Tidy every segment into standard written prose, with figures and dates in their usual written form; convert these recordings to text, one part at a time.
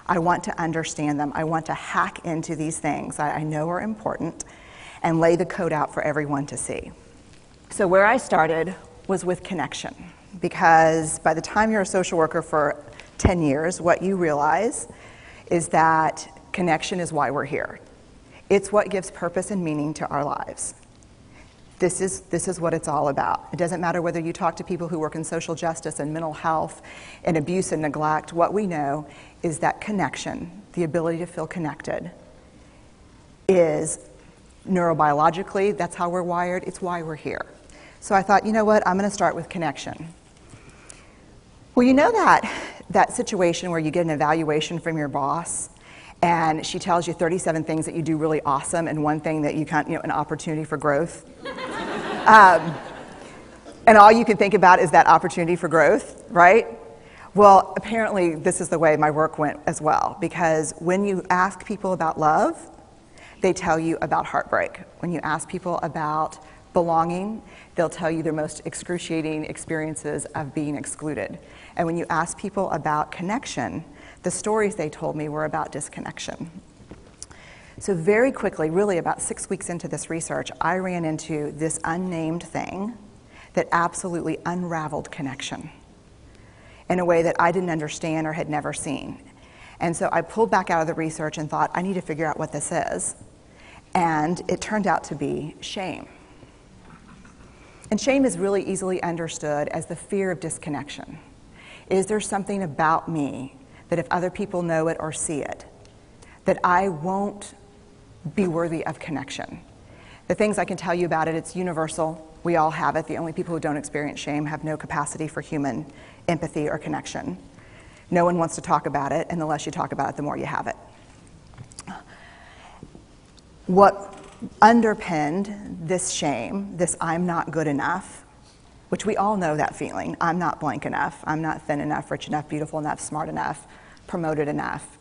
I want to understand them. I want to hack into these things that I know are important and lay the code out for everyone to see. So where I started was with connection, because by the time you're a social worker for 10 years, what you realize is that connection is why we're here. It's what gives purpose and meaning to our lives. This is what it's all about. It doesn't matter whether you talk to people who work in social justice and mental health and abuse and neglect. What we know is that connection, the ability to feel connected, is neurobiologically, that's how we're wired. It's why we're here. So I thought, you know what, I'm going to start with connection. Well, you know that situation where you get an evaluation from your boss and she tells you 37 things that you do really awesome and one thing that you can't, an opportunity for growth. And all you can think about is that opportunity for growth, right? Well, apparently this is the way my work went as well, because when you ask people about love, they tell you about heartbreak. When you ask people about belonging, they'll tell you their most excruciating experiences of being excluded. And when you ask people about connection, the stories they told me were about disconnection. So very quickly, really about 6 weeks into this research, I ran into this unnamed thing that absolutely unraveled connection in a way that I didn't understand or had never seen. And so I pulled back out of the research and thought, I need to figure out what this is. And it turned out to be shame. And shame is really easily understood as the fear of disconnection. Is there something about me that if other people know it or see it, that I won't be worthy of connection? The things I can tell you about it, it's universal. We all have it. The only people who don't experience shame have no capacity for human empathy or connection. No one wants to talk about it, and the less you talk about it, the more you have it. What underpinned this shame, this I'm not good enough, which we all know that feeling, I'm not blank enough, I'm not thin enough, rich enough, beautiful enough, smart enough, promoted enough.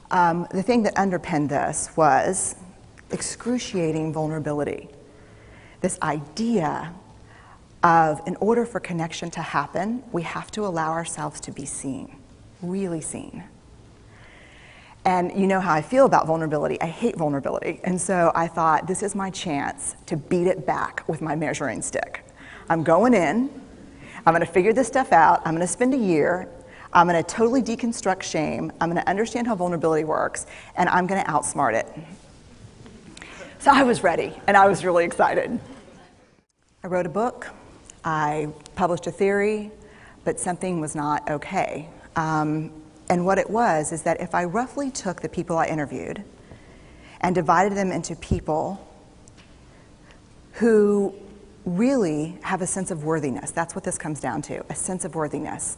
The thing that underpinned this was excruciating vulnerability. This idea of, in order for connection to happen, we have to allow ourselves to be seen, really seen. And you know how I feel about vulnerability. I hate vulnerability. And so I thought, this is my chance to beat it back with my measuring stick. I'm going in, I'm going to figure this stuff out, I'm going to spend a year, I'm going to totally deconstruct shame, I'm going to understand how vulnerability works, and I'm going to outsmart it. So I was ready, and I was really excited. I wrote a book, I published a theory, but something was not okay. And what it was is that if I roughly took the people I interviewed and divided them into people who really have a sense of worthiness, that's what this comes down to, a sense of worthiness.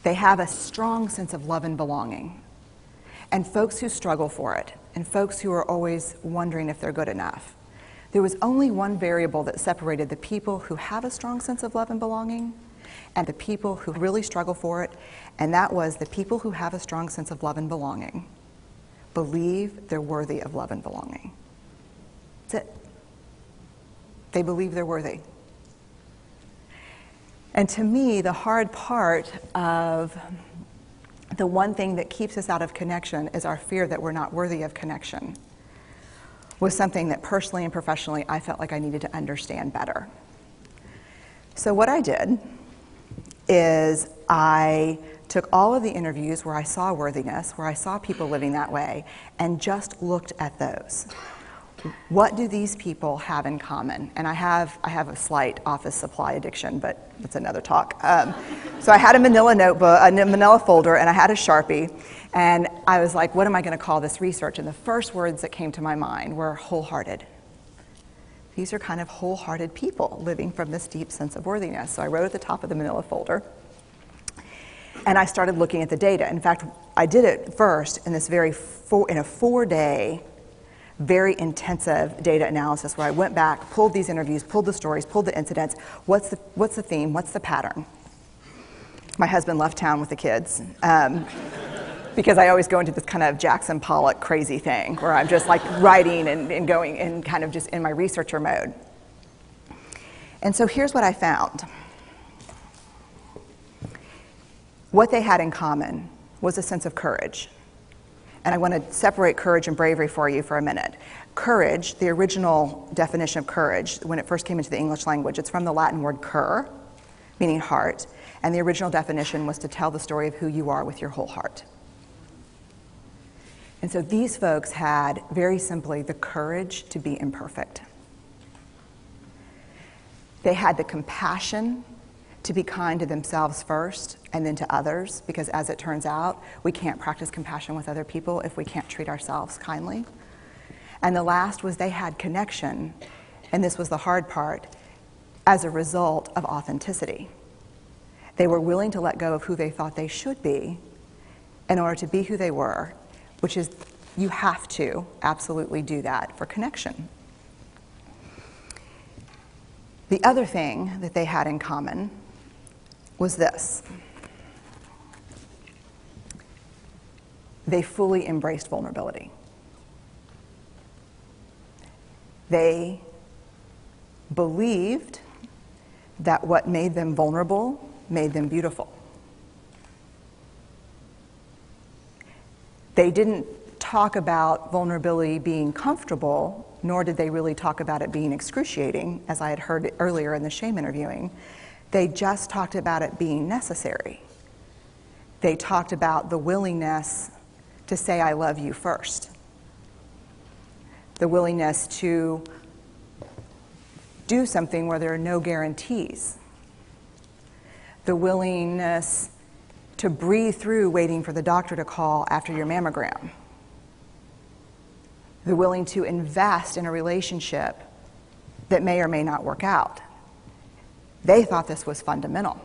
They have a strong sense of love and belonging. And folks who struggle for it, and folks who are always wondering if they're good enough. There was only one variable that separated the people who have a strong sense of love and belonging and the people who really struggle for it, and that was the people who have a strong sense of love and belonging believe they're worthy of love and belonging. That's it. They believe they're worthy. And to me, the hard part of the one thing that keeps us out of connection is our fear that we're not worthy of connection, was something that personally and professionally I felt like I needed to understand better. So what I did is I took all of the interviews where I saw worthiness, where I saw people living that way, and just looked at those. What do these people have in common? And I have a slight office supply addiction, but that's another talk. So I had a manila notebook, a manila folder, and I had a Sharpie, and I was like, what am I going to call this research? And the first words that came to my mind were wholehearted. These are kind of wholehearted people living from this deep sense of worthiness. So I wrote at the top of the manila folder, and I started looking at the data. In fact, I did it first in this in a 4-day, very intensive data analysis where I went back, pulled these interviews, pulled the stories, pulled the incidents. What's the theme? What's the pattern? My husband left town with the kids because I always go into this kind of Jackson Pollock crazy thing where I'm just like writing and going and kind of just in my researcher mode. And so here's what I found. What they had in common was a sense of courage. And I want to separate courage and bravery for you for a minute. Courage, the original definition of courage, when it first came into the English language, it's from the Latin word cur, meaning heart. And the original definition was to tell the story of who you are with your whole heart. And so these folks had, very simply, the courage to be imperfect. They had the compassion to be kind to themselves first and then to others, because as it turns out, we can't practice compassion with other people if we can't treat ourselves kindly. And the last was they had connection, and this was the hard part, as a result of authenticity. They were willing to let go of who they thought they should be in order to be who they were, which is, you have to absolutely do that for connection. The other thing that they had in common was this. They fully embraced vulnerability. They believed that what made them vulnerable made them beautiful. They didn't talk about vulnerability being comfortable, nor did they really talk about it being excruciating, as I had heard earlier in the shame interviewing. They just talked about it being necessary. They talked about the willingness to say, I love you first. The willingness to do something where there are no guarantees. The willingness to breathe through waiting for the doctor to call after your mammogram. The willing to invest in a relationship that may or may not work out. They thought this was fundamental.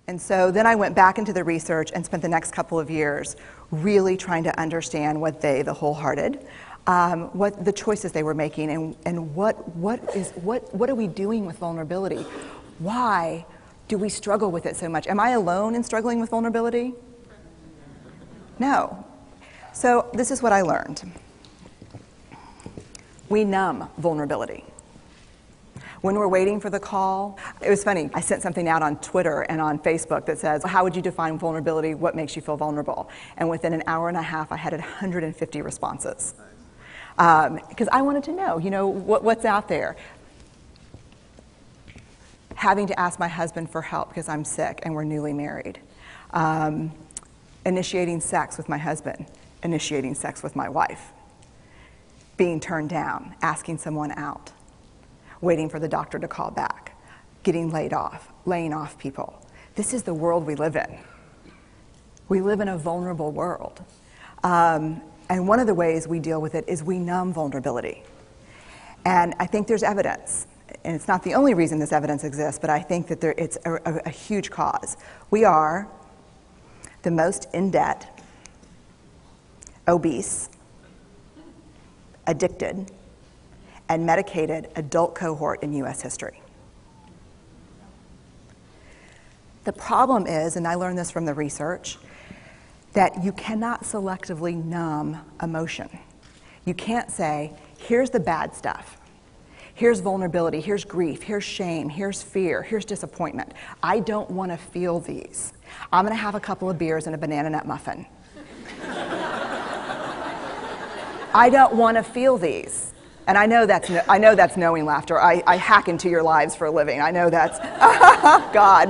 And so then I went back into the research and spent the next couple of years really trying to understand what they, the wholehearted, what the choices they were making, and what are we doing with vulnerability? Why do we struggle with it so much? Am I alone in struggling with vulnerability? No. So this is what I learned. We numb vulnerability. When we're waiting for the call, it was funny, I sent something out on Twitter and on Facebook that says, how would you define vulnerability? What makes you feel vulnerable? And within an hour and a half, I had 150 responses. Because I wanted to know, what's out there. Having to ask my husband for help because I'm sick and we're newly married. Initiating sex with my husband. Initiating sex with my wife. Being turned down. Asking someone out. Waiting for the doctor to call back. Getting laid off. Laying off people. This is the world we live in. We live in a vulnerable world. And one of the ways we deal with it is we numb vulnerability. And I think there's evidence. And it's not the only reason this evidence exists, but I think that it's a huge cause. We are the most in debt, obese, addicted, and medicated adult cohort in U.S. history. The problem is, and I learned this from the research, that you cannot selectively numb emotion. You can't say, here's the bad stuff. Here's vulnerability, here's grief, here's shame, here's fear, here's disappointment. I don't want to feel these. I'm going to have a couple of beers and a banana nut muffin. I don't want to feel these. And I know that's knowing laughter. I hack into your lives for a living. I know that's, God.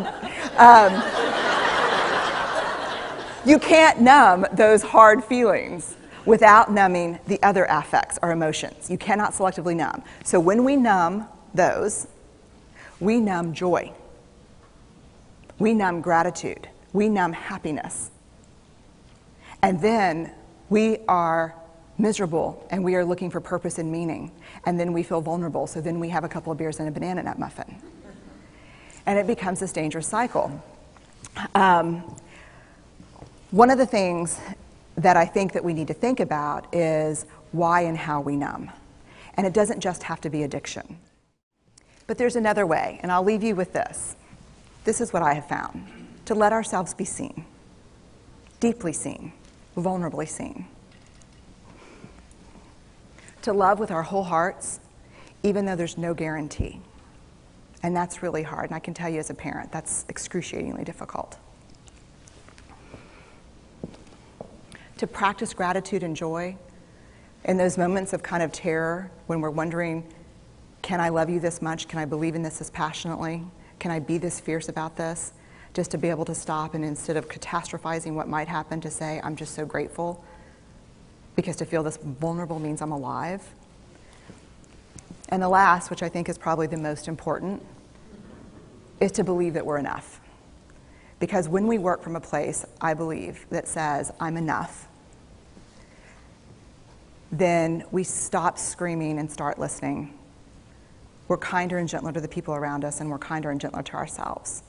You can't numb those hard feelings without numbing the other affects or emotions. You cannot selectively numb. So when we numb those, we numb joy. We numb gratitude. We numb happiness. And then we are miserable and we are looking for purpose and meaning. And then we feel vulnerable. So then we have a couple of beers and a banana nut muffin. And it becomes this dangerous cycle. One of the things that I think that we need to think about is why and how we numb. And it doesn't just have to be addiction. But there's another way, and I'll leave you with this. This is what I have found. To let ourselves be seen. Deeply seen. Vulnerably seen. To love with our whole hearts, even though there's no guarantee. And that's really hard, and I can tell you as a parent, that's excruciatingly difficult. to practice gratitude and joy in those moments of kind of terror when we're wondering, can I love you this much? Can I believe in this passionately? Can I be this fierce about this? Just to be able to stop and instead of catastrophizing what might happen, to say, I'm just so grateful, because to feel this vulnerable means I'm alive. And the last, which I think is probably the most important, is to believe that we're enough. Because when we work from a place, I believe, that says, I'm enough, then we stop screaming and start listening. We're kinder and gentler to the people around us, and we're kinder and gentler to ourselves.